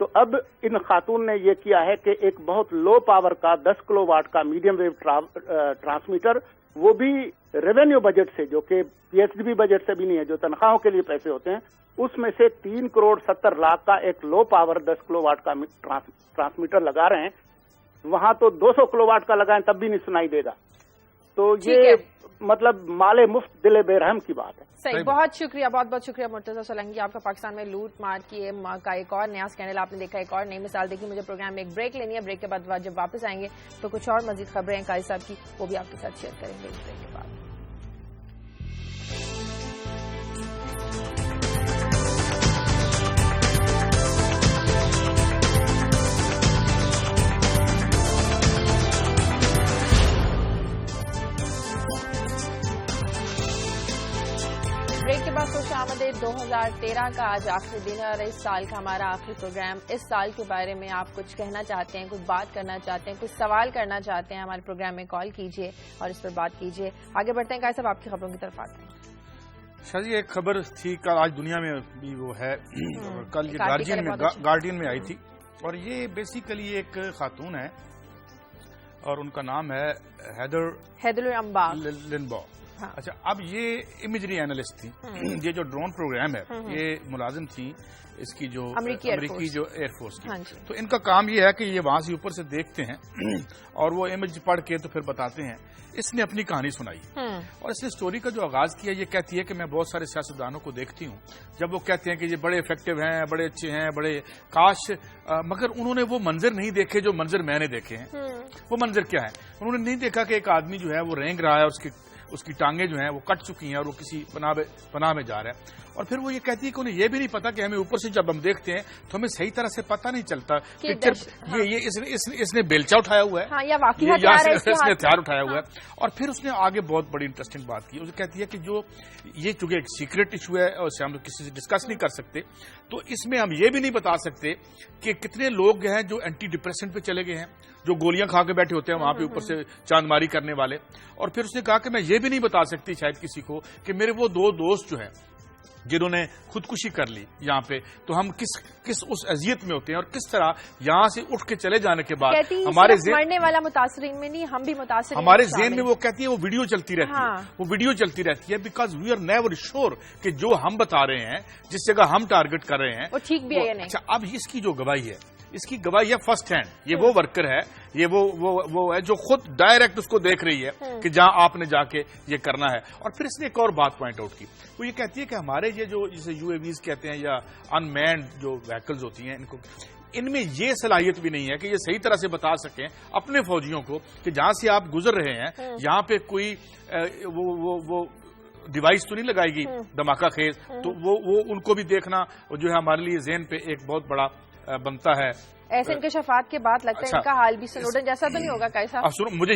تو اب ان خاتون نے یہ کیا ہے کہ ایک بہت لو پاور کا 10 کلو واٹ کا میڈیم ویو ٹرانسمیٹر، وہ بھی ریونیو بجٹ سے، جو کہ پی ایچ ڈی بجٹ سے بھی نہیں ہے، جو تنخواہوں کے لیے پیسے ہوتے ہیں، اس میں سے 3 کروڑ 70 لاکھ کا ایک لو پاور 10 کلو واٹ کا ٹرانسمیٹر لگا رہے ہیں۔ وہاں تو 200 کلو واٹ کا لگائیں تب بھی نہیں سنائی دے گا۔ تو یہ مطلب مال مفت دل بے رحم کی بات ہے۔ صحیح، بہت شکریہ، بہت بہت شکریہ مرتضی سولنگی آپ کا۔ پاکستان میں لوٹ مار کی کا ایک اور نیا اسکینڈل آپ نے دیکھا، ایک اور نئی مثال دیکھی۔ مجھے پروگرام میں ایک بریک لینی ہے، بریک کے بعد جب واپس آئیں گے تو کچھ اور مزید خبریں ہیں قاری صاحب کی، وہ بھی آپ کے ساتھ شیئر کریں گے اس بریک کے بعد۔ بریک کے بعد خوش آمدید۔ 2013 کا آج آخری دن ہے اور اس سال کا ہمارا آخری پروگرام۔ اس سال کے بارے میں آپ کچھ کہنا چاہتے ہیں، کچھ بات کرنا چاہتے ہیں، کچھ سوال کرنا چاہتے ہیں، ہمارے پروگرام میں کال کیجیے اور اس پر بات کیجیے۔ آگے بڑھتے ہیں قاری صاحب، آپ کی خبروں کی طرف آتے ہیں۔ شاہ جی، ایک خبر تھی کل، آج دنیا میں بھی وہ ہے، کل یہ گارڈین میں آئی تھی، اور یہ بیسیکلی ایک خاتون ہے اور ان کا نام ہے ہیدر لنباؤ۔ اچھا، اب یہ امیجری اینالسٹ تھی، یہ جو ڈرون پروگرام ہے یہ ملازم تھی اس کی جو امریکی جو ایئر فورس کی، تو ان کا کام یہ ہے کہ یہ وہاں سے اوپر سے دیکھتے ہیں اور وہ امیج پڑھ کے تو پھر بتاتے ہیں۔ اس نے اپنی کہانی سنائی اور اس نے اسٹوری کا جو آغاز کیا، یہ کہتی ہے کہ میں بہت سارے سیاستدانوں کو دیکھتی ہوں جب وہ کہتے ہیں کہ یہ بڑے افیکٹو ہیں، بڑے اچھے ہیں، بڑے کاش، مگر انہوں نے وہ منظر نہیں دیکھے جو منظر میں نے دیکھے ہیں۔ وہ منظر کیا ہے؟ انہوں نے نہیں دیکھا کہ ایک آدمی جو ہے وہ رینگ رہا ہے، اس کی ٹانگیں جو ہیں وہ کٹ چکی ہیں اور وہ کسی پناہ میں جا رہا ہے، اور پھر وہ یہ کہتی ہے کہ انہیں یہ بھی نہیں پتا کہ ہمیں اوپر سے جب ہم دیکھتے ہیں تو ہمیں صحیح طرح سے پتا نہیں چلتا پکچر اس نے بیلچا اٹھایا ہوا ہے یا اس نے ہتھیار اٹھایا ہوا ہے۔ اور پھر اس نے آگے بہت بڑی انٹرسٹنگ بات کی، اسے کہتی ہے کہ جو یہ چونکہ ایک سیکرٹ ایشو ہے اور اسے ہم کسی سے ڈسکس نہیں کر سکتے، تو اس میں ہم یہ بھی نہیں بتا سکتے کہ کتنے لوگ ہیں جو اینٹی ڈپریسنٹ پہ چلے گئے ہیں، جو گولیاں کھا کے بیٹھے ہوتے ہیں وہاں پہ اوپر سے چاند ماری کرنے والے۔ اور پھر اس نے کہا کہ میں یہ بھی نہیں بتا سکتی شاید کسی کو کہ میرے وہ 2 دوست جو ہیں جنہوں نے خودکشی کر لی یہاں پہ، تو ہم کس اس اذیت میں ہوتے ہیں اور کس طرح یہاں سے اٹھ کے چلے جانے کے بعد ہمارے مرنے والا متاثرین میں نہیں، ہم بھی متاثرین، ہمارے ذہن میں وہ کہتی ہے وہ ویڈیو چلتی رہتی ہے، وہ ویڈیو چلتی رہتی ہے، because we are never sure کہ جو ہم بتا رہے ہیں، جس جگہ ہم ٹارگٹ کر رہے ہیں وہ ٹھیک بھی ہے یا نہیں۔ اچھا، اب اس کی جو گواہی ہے، اس کی گواہی ہے فرسٹ ہینڈ، یہ وہ ورکر ہے، یہ وہ ہے جو خود ڈائریکٹ اس کو دیکھ رہی ہے کہ جہاں آپ نے جا کے یہ کرنا ہے۔ اور پھر اس نے ایک اور بات پوائنٹ آؤٹ کی، وہ یہ کہتی ہے کہ ہمارے یہ جو جسے یو اے ویز کہتے ہیں یا ان مینڈ جو وہیکلز ہوتی ہیں، ان میں یہ صلاحیت بھی نہیں ہے کہ یہ صحیح طرح سے بتا سکیں اپنے فوجیوں کو کہ جہاں سے آپ گزر رہے ہیں یہاں پہ کوئی وہ ڈیوائس تو نہیں لگائے گی دھماکہ خیز، تو وہ ان کو بھی دیکھنا جو ہے ہمارے لیے ذہن پہ ایک بہت بڑا بنتا ہے۔ ایسے انکشافات کے بعد لگتا ہے ان کا حال بھی سنوڈن جیسا تو نہیں ہوگا کیسا؟ مجھے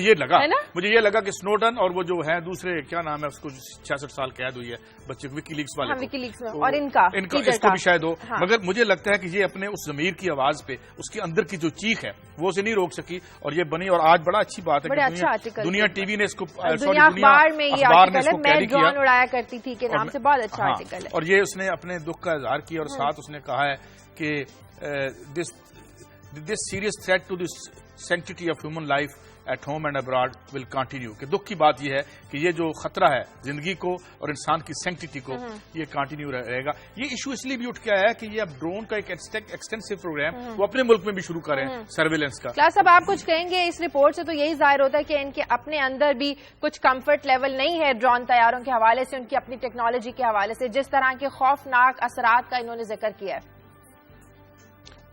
یہ لگا کہ سنوڈن اور وہ جو ہے دوسرے کیا نام ہے اس کو 66 سال قید ہوئی ہے بچے وکی لیکس والے، وکی لیکس میں، اور ان کا اس کو بھی شاید ہو، مگر مجھے لگتا ہے کہ یہ اپنے اس ضمیر کی آواز پہ اس کے اندر کی جو چیخ ہے وہ اسے نہیں روک سکی اور یہ بنی۔ اور آج بڑا اچھی بات ہے کہ دنیا ٹی وی نے اس کو، دنیا اخبار میں یہ آرٹیکل ہے، میں ڈرون اڑایا کرتی تھی کے نام سے بہت اچھا آرٹیکل ہے، اور یہ اس نے اپنے دکھ کا اظہار کیا اور ساتھ اس نے کہا ہے کہ this serious threat to the sanctity of human life at home and abroad will continue، کہ دکھ کی بات یہ ہے کہ یہ جو خطرہ ہے زندگی کو اور انسان کی سینکٹیٹی کو، یہ کنٹینیو رہے گا۔ یہ ایشو اس لیے بھی اٹھ کے آیا ہے کہ یہ اب ڈرون کا ایک ایکسٹینسو پروگرام وہ اپنے ملک میں بھی شروع کریں سرویلنس کا۔ کلاس صاحب، آپ کچھ کہیں گے؟ اس رپورٹ سے تو یہی ظاہر ہوتا ہے کہ ان کے اپنے اندر بھی کچھ کمفرٹ لیول نہیں ہے ڈرون طیاروں کے حوالے سے، ان کی اپنی ٹیکنالوجی کے حوالے سے، جس طرح کے خوفناک اثرات کا انہوں نے ذکر کیا ہے۔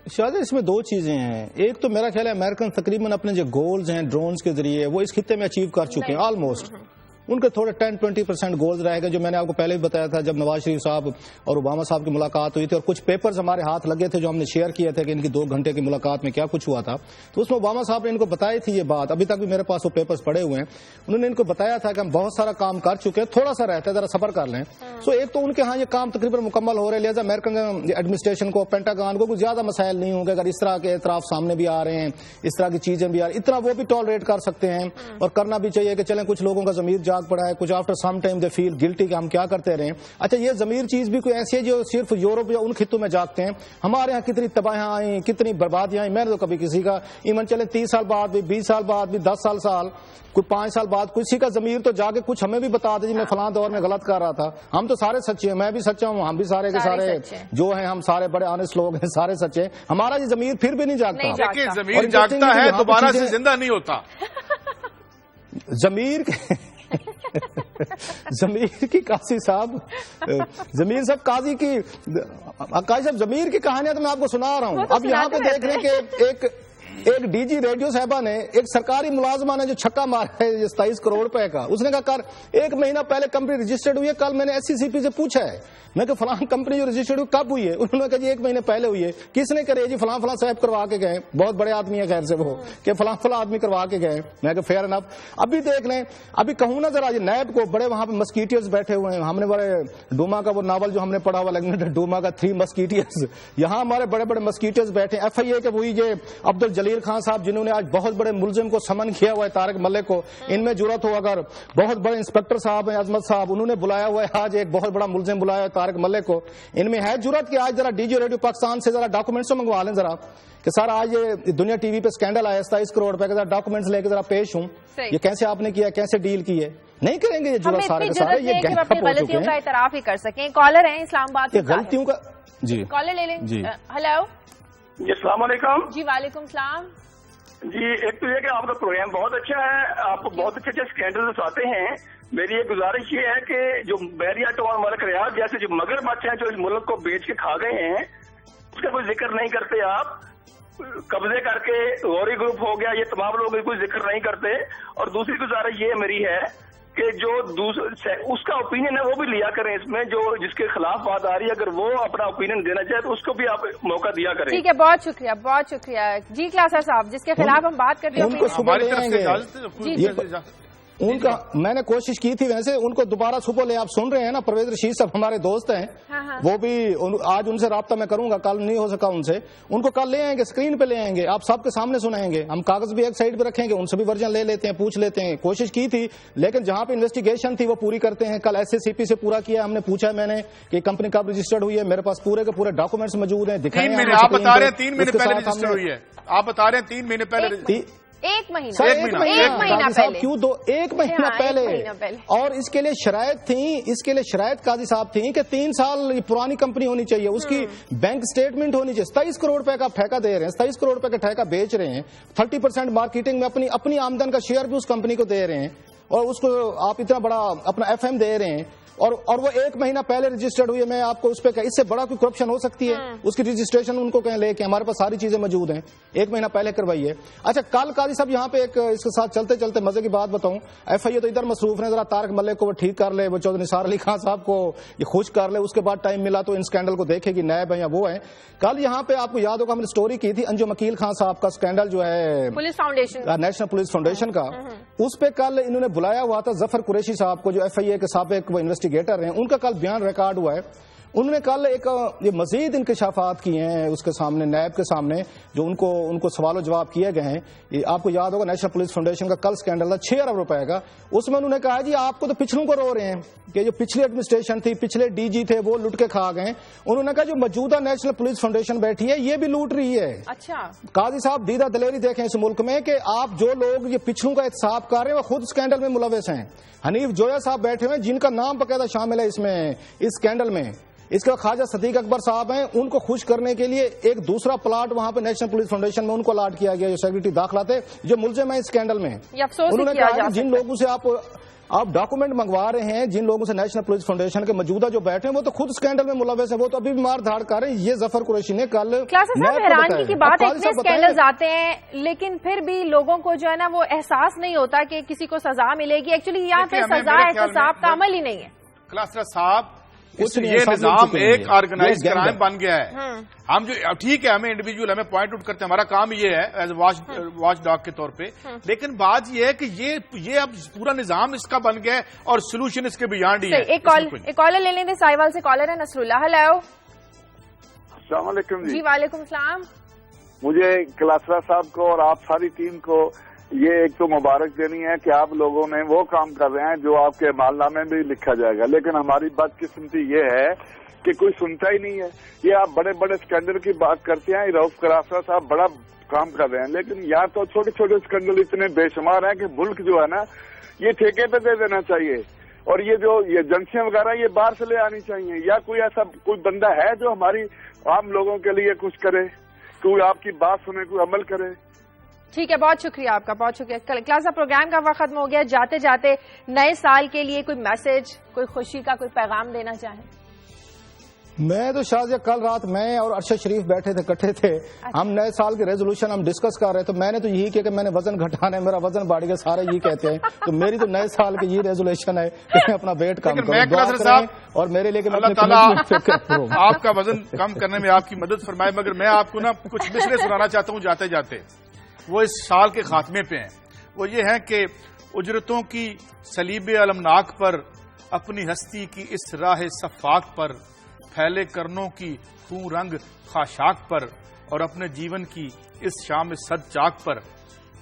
شاید اس میں 2 چیزیں ہیں، ایک تو میرا خیال ہے امریکن تقریباً اپنے جو گولز ہیں ڈرونز کے ذریعے وہ اس خطے میں اچیو کر چکے ہیں آلموسٹ۔ ان کے تھوڑے 10-20% گولز رہے گا، جو میں نے آپ کو پہلے بھی بتایا تھا جب نواز شریف صاحب اور اوباما صاحب کی ملاقات ہوئی تھی، اور کچھ پیپرز ہمارے ہاتھ لگے تھے جو ہم نے شیئر کیے تھے کہ ان کی 2 گھنٹے کی ملاقات میں کیا کچھ ہوا تھا، تو اس میں اوباما صاحب نے ان کو بتائی تھی یہ بات، ابھی تک بھی میرے پاس وہ پیپرز پڑے ہوئے ہیں، انہوں نے ان کو بتایا تھا کہ ہم بہت سارا کام کر چکے ہیں، تھوڑا سا رہتا ہے، ذرا صبر کر لیں۔ سو ایک تو ان کے ہاں یہ کام تقریباً مکمل ہو رہے، لہٰذا امریکن ایڈمنسٹریشن کو، پینٹاگان کو کچھ زیادہ مسائل نہیں ہوں گے اگر اس طرح کے اعتراف سامنے بھی آ رہے ہیں، اس طرح کی چیزیں بھی آ رہی، اتنا وہ بھی ٹالریٹ کر سکتے ہیں اور کرنا بھی چاہیے کہ چلیں کچھ لوگوں کا ضمیر جاگ پڑا ہے, کچھ آفٹر سم ٹائم دے فیل گلٹی کہ ہم کیا کرتے رہے. اچھا یہ ضمیر چیز بھی کوئی ایسی ہے جو صرف یورپ یا ان خطوں میں جاگتے ہیں؟ ہمارے ہاں کتنی تباہیاں آئیں, کتنی بربادیاں آئیں. میں نے تو کبھی کسی کا ایون چلے 30 سال بعد بھی, 20 سال بعد بھی, 10 سال کوئی 5 سال بعد کسی کا ضمیر تو جاگے کچھ ہمیں بھی بتا دے جی میں فلاں دور میں غلط کر رہا تھا. ہم تو سارے سچے ہیں, میں بھی سچا ہوں, ہم بھی سارے کے سارے جو ہیں, ہم سارے بڑے آنےسٹ لوگ ہیں, سارے سچے ہیں. ہمارا یہ ضمیر پھر بھی نہیں جاگتا. دیکھیں ضمیر جاگتا ہے, دوبارہ سے زندہ نہیں ہوتا. ضمیر کی قاضی صاحب, ضمیر صاحب قاضی کی صاحب ضمیر کی کہانیاں تو میں آپ کو سنا رہا ہوں. اب یہاں پہ دیکھ رہے ہیں کہ ایک ڈی جی ریڈیو صاحبہ نے, ایک سرکاری ملازمہ نے جو چھکا مارا ہے 27 کروڑ روپے کا, اس نے کہا کر 1 مہینہ پہلے کمپنی رجسٹرڈ ہوئی ہے. کل میں نے ایس سی سی پی سے پوچھا ہے, میں کہ فلاں کمپنی جو رجسٹرڈ ہوئی کب ہوئی ہے؟ انہوں نے کہا جی 1 مہینے پہلے ہوئی ہے. کس نے کرے جی؟ فلاں صاحب کروا کے گئے, بہت بڑے آدمی ہیں خیر سے وہ, کہ فلاں آدمی کروا کے گئے. میں کہ فیئر انف. ابھی دیکھ لیں, ابھی کہوں نا ذرا, یہ نیب کو بڑے وہاں پہ مسکیٹیئرز بیٹھے ہوئے ہیں. ہم نے بڑے ڈوما کا وہ ناول جو ہم نے پڑھا ہوا لگنے ڈوما کا 3 مسکیٹیئرز, یہاں ہمارے بڑے بڑے مسکیٹیئرز بیٹھے. ایف آئی اے کے وہی یہ عبد الجلیل خان صاحب جنہوں نے آج بہت بڑے ملزم کو سمن کیا ہوا ہے, طارق ملک کو. ان میں جرات ہو, اگر بہت بڑے انسپیکٹر صاحب ہیں عظمت صاحب, انہوں نے بلایا ہوا ہے آج ایک بہت بڑا ملزم بلایا ہے طارق ملک کو. ان میں ہے جرات کہ آج ذرا ڈی جی ریڈیو پاکستان سے ذرا ڈاکومنٹس تو منگوا لیں ذرا, کہ سر آج یہ دنیا ٹی وی پہ اسکینڈل آیا 27 کروڑ روپے کا, ڈاکومنٹس لے کے ذرا پیش ہوں, یہ کیسے آپ نے کیا, کیسے ڈیل کی ہے. نہیں کریں گے یہ جرات سارے کے سارے, یہ گینگ اپ ہو چکے ہیں. اعتراف ہی کر سکیں. کالر ہیں اسلام آباد سے, غلطیوں کا. جی کالر لے لیں. جی ہلو جی السلام علیکم. جی وعلیکم السلام. جی ایک تو یہ کہ آپ کا پروگرام بہت اچھا ہے, آپ بہت اچھے اسکینڈلز آتے ہیں. میری ایک گزارش یہ ہے کہ جو بحریہ ٹوان ملک ریاض جیسے جو مگر بچے ہیں جو اس ملک کو بیچ کے کھا گئے ہیں, اس کا کوئی ذکر نہیں کرتے آپ. قبضے کر کے غوری گروپ ہو گیا, یہ تمام لوگ کوئی ذکر نہیں کرتے. اور دوسری گزارش یہ میری ہے کہ جو اس کا اوپینین ہے وہ بھی لیا کریں اس میں, جو جس کے خلاف بات آ رہی ہے, اگر وہ اپنا اوپینین دینا چاہے تو اس کو بھی آپ موقع دیا کریں. ٹھیک ہے, بہت شکریہ, بہت شکریہ. جی کلاسر صاحب, جس کے خلاف ہم بات کرتے ہیں ان کا میں نے کوشش کی تھی, ویسے ان کو دوبارہ صبح لے, آپ سن رہے ہیں نا, پرویز رشید صاحب ہمارے دوست ہیں, وہ بھی آج ان سے رابطہ میں کروں گا, کل نہیں ہو سکا ان سے. ان کو کل لے آئیں گے, اسکرین پہ لے آئیں گے, آپ سب کے سامنے سنائیں گے. ہم کاغذ بھی ایک سائڈ پہ رکھیں گے, ان سے بھی ورژن لے لیتے ہیں, پوچھ لیتے ہیں. کوشش کی تھی لیکن جہاں پہ انویسٹیگیشن تھی وہ پوری کرتے ہیں. کل ایس سی سی پی سے پورا کیا, ہم نے پوچھا میں نے کہ کمپنی کب رجسٹرڈ ہوئی ہے, میرے پاس پورے کے پورے ڈاکومنٹس موجود ہیں, دکھائیں. آپ بتا رہے ہیں 3 مہینے پہلے رجسٹر ہوئی ہے, آپ بتا رہے ہیں 3 مہینے پہلے. 1 مہینہ پہلے, کیوں 1 مہینہ پہلے. اور اس کے لیے شرائط تھیں, اس کے لیے شرائط قاضی صاحب تھیں کہ 3 سال پرانی کمپنی ہونی چاہیے, اس کی بینک سٹیٹمنٹ ہونی چاہیے. 27 کروڑ روپے کا ٹھیکہ دے رہے ہیں, 27 کروڑ روپے کا ٹھیکہ بیچ رہے ہیں, 30% مارکیٹنگ میں اپنی آمدن کا شیئر بھی اس کمپنی کو دے رہے ہیں, اور اس کو آپ اتنا بڑا اپنا ایف ایم دے رہے ہیں, اور وہ 1 مہینہ پہلے رجسٹرڈ ہوئی ہے. میں آپ کو اس پہ اس سے بڑا کوئی کرپشن ہو سکتی ہے؟ اس کی رجسٹریشن ان کو کہیں لے کے, ہمارے پاس ساری چیزیں موجود ہیں, 1 مہینہ پہلے کروائی ہے. اچھا کل قاضی صاحب یہاں پہ ایک اس کے ساتھ چلتے چلتے مزے کی بات بتاؤں, ایف آئی اے تو ادھر مصروف ہیں, ذرا طارق ملک کو وہ ٹھیک کر لے, وہ چودھری نثار علی خان صاحب کو یہ خوش کر لے, اس کے بعد ٹائم ملا تو ان اسکینڈل کو دیکھے کہ نیب ہے یا وہ ہے. کل یہاں پہ آپ کو یاد ہوگا ہم نے اسٹوری کی تھی انجم عقیل خان صاحب کا اسکینڈل جو ہے police foundation, national police foundation کا, اس پہ کل انہوں نے بلایا ہوا تھا ظفر قریشی صاحب کو, جو ایف آئی اے کے سابق وہ انویسٹیگیٹر ہیں. ان کا کل بیان ریکارڈ ہوا ہے. انہوں نے کل ایک یہ مزید انکشافات کیے ہیں اس کے سامنے, نیب کے سامنے, جو ان کو سوال و جواب کیے گئے ہیں. یہ آپ کو یاد ہوگا نیشنل پولیس فاؤنڈیشن کا کل اسکینڈل تھا 6 ارب روپے کا. اس میں انہوں نے کہا جی آپ کو تو پچھلوں کو رو رہے ہیں کہ جو پچھلی ایڈمنسٹریشن تھی, پچھلے ڈی جی تھے, وہ لوٹ کے کھا گئے. انہوں نے کہا جو موجودہ نیشنل پولیس فاؤنڈیشن بیٹھی ہے یہ بھی لوٹ رہی ہے. اچھا قاضی صاحب دیدہ دلیری دیکھیں اس ملک میں کہ آپ جو لوگ یہ پچھلوں کا احتساب کر رہے ہیں وہ خود اسکینڈل میں ملوث ہیں. حنیف جویا صاحب بیٹھے ہوئے جن کا نام باقاعدہ شامل ہے اس میں, اس اسکینڈل میں. اس کے خواجہ صدیق اکبر صاحب ہیں, ان کو خوش کرنے کے لیے ایک دوسرا پلاٹ وہاں پہ نیشنل پولیس فاؤنڈیشن میں ان کو الاٹ کیا گیا, جو سیکرٹری داخلہ تھے, جو ملزم ہیں اس اسکینڈل میں. انہوں نے کہا جن لوگوں سے آپ ڈاکومنٹ منگوا رہے ہیں, جن لوگوں سے نیشنل پولیس فاؤنڈیشن کے موجودہ جو بیٹھے ہیں وہ تو خود اسکینڈل میں ملوث ہیں, وہ تو ابھی بھی مار دھاڑ کر رہے ہیں. یہ ظفر قریشی نے کل حیرانگی کی بات ہے, اتنے اسکینڈلز آتے ہیں لیکن پھر بھی لوگوں کو جو ہے نا وہ احساس نہیں ہوتا کہ کسی کو سزا ملے گی. ایکچولی یہاں پہ سزا احتساب کا عمل ہی نہیں ہے. کلاسرا صاحب یہ نظام ایک آرگنائز کرائم بن گیا ہے. ہم جو ٹھیک ہے ہمیں انڈیویجول ہمیں پوائنٹ آؤٹ کرتے ہیں, ہمارا کام یہ ہے ایز واچ ڈاگ کے طور پہ, لیکن بات یہ ہے کہ یہ اب پورا نظام اس کا بن گیا ہے اور سولوشن اس کے بیانڈ ہی ہے. ایک کالر لے لیں گے, سائیوال سے کالر ہے نصر اللہ. ہلو السلام علیکم. جی وعلیکم السلام. مجھے کلاسرا صاحب کو اور آپ ساری ٹیم کو یہ ایک تو مبارک دینی ہے کہ آپ لوگوں نے وہ کام کر رہے ہیں جو آپ کے مالنا میں بھی لکھا جائے گا، لیکن ہماری بدقسمتی یہ ہے کہ کوئی سنتا ہی نہیں ہے. یہ آپ بڑے بڑے اسکینڈل کی بات کرتے ہیں، رؤف کلاسرا صاحب بڑا کام کر رہے ہیں، لیکن یہاں تو چھوٹے چھوٹے اسکینڈل اتنے بے شمار ہیں کہ ملک جو ہے نا یہ ٹھیکے پہ دے دینا چاہیے، اور یہ جو ایجنسیاں وغیرہ یہ باہر سے لے آنی چاہیے، یا کوئی ایسا کوئی بندہ ہے جو ہماری عام لوگوں کے لیے کچھ کرے، کوئی آپ کی بات سنے، کوئی عمل کرے. ٹھیک ہے، بہت شکریہ آپ کا، بہت شکریہ. کلاس پروگرام کا وقت ختم ہو گیا. جاتے جاتے نئے سال کے لیے کوئی میسج، کوئی خوشی کا کوئی پیغام دینا چاہیں؟ میں تو شازیہ کل رات میں اور ارشد شریف بیٹھے تھے، اکٹھے تھے، ہم نئے سال کی ریزولوشن ہم ڈسکس کر رہے، تو میں نے تو یہی کیا کہ میں نے وزن گھٹانا ہے، میرا وزن بڑھ گیا، سارے یہی کہتے ہیں. تو میری تو نئے سال کی یہ ریزولوشن ہے کہ میں اپنا ویٹ کم کروں اور میرے لیے اللہ تعالیٰ آپ کا وزن کم کرنے میں آپ کی مدد فرمائے. مگر میں آپ کو نا کچھ مصرے سنانا چاہتا ہوں جاتے جاتے، وہ اس سال کے خاتمے پہ ہیں. وہ یہ ہیں کہ اجرتوں کی صلیب المناک پر، اپنی ہستی کی اس راہ صفاق پر، پھیلے کرنوں کی خون رنگ خاشاک پر، اور اپنے جیون کی اس شام صد چاک پر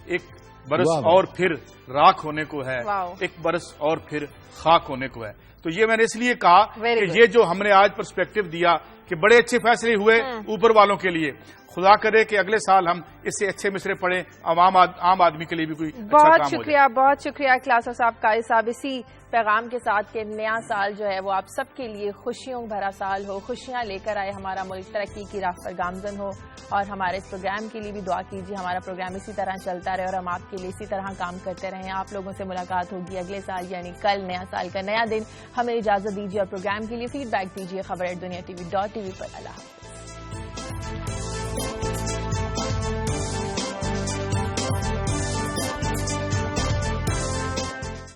ایک برس اور پھر راکھ ہونے کو ہے، ایک برس اور پھر خاک ہونے کو ہے. تو یہ میں نے اس لیے کہا کہ یہ جو ہم نے آج پرسپیکٹو دیا کہ بڑے اچھے فیصلے ہوئے اوپر والوں کے لیے، خدا کرے کہ اگلے سال ہم اس سے اچھے مصرے پڑھیں، عام آدمی کے لیے بھی کوئی اچھا کام ہو جائے. بہت شکریہ کلاسر صاحب، قاری صاحب. اسی پیغام کے ساتھ کہ نیا سال جو ہے وہ آپ سب کے لیے خوشیوں بھرا سال ہو، خوشیاں لے کر آئے، ہمارا ملک ترقی کی راہ پر گامزن ہو. اور ہمارے اس پروگرام کے لیے بھی دعا کیجیے، ہمارا پروگرام اسی طرح چلتا رہے اور ہم آپ کے لیے اسی طرح کام کرتے رہیں. آپ لوگوں سے ملاقات ہوگی اگلے سال، یعنی کل نیا سال کا نیا دن. ہمیں اجازت دیجیے اور پروگرام کے لیے فیڈ بیک دیجیے خبر@دنیا TV.tv پر. اللہ حافظ.